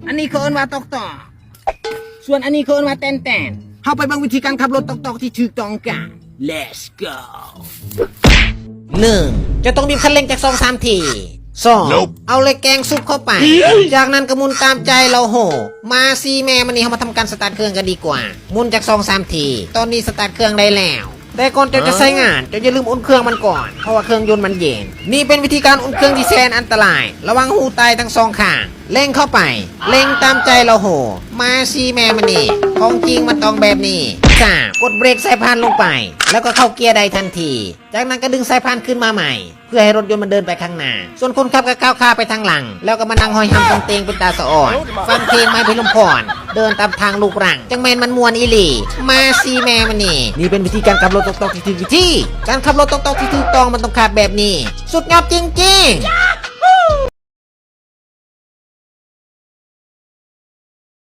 อันนี้เขาเอิ้นว่าตอกตอกส่วนอันนี้เขาเอิ้นว่าแตนแตนเข้าไปเบิ่งวิธีการขับรถตอกตอกที่ถูกต้องกัน Let's go 1. จะต้องบีบคันเร่งจาก2-3 ที2. เอาเลยแกงซุปเข้าไป จากนั้นก็หมุนตามใจเราโหมาซีแม่มันนี่เขามาทำการสตาร์ทเครื่องกันดีกว่าหมุนจาก2-3 ทีตอนนี้สตาร์ทเครื่องได้แล้วแต่ก่อนจะใช้งานจะอย่าลืมอุ่นเครื่องมันก่อนเพราะว่าเครื่องยนต์มันเย็นนี่เป็นวิธีการอุ่นเครื่องที่แสนอันตรายระวังหูตายทั้งสองข้างเร่งเข้าไปเร่งตามใจเราโหมาซีแม่มันนี่ของจริงมันต้องแบบนี้3. กดเบรกสายพานลงไปแล้วก็เข้าเกียร์ใดทันทีจากนั้นก็ดึงสายพานขึ้นมาใหม่เพื่อให้รถยนต์มันเดินไปข้างหน้าส่วนคนขับก็ก้าวขาไปทางหลังแล้วก็มานั่งห้อยหำตรงเตงเป็นตาสะอ่อนฟังเพลงไม้พิลมพรเดินตามทางลูกรังจังแมนมันมวนอีหลีมาซีแม่มันนี่เป็นวิธีการขับรถตอกๆที่ถูกวิธีการขับรถตอกๆที่ถูกต้องมันต้องขับแบบนี้สุดยอดจริงๆ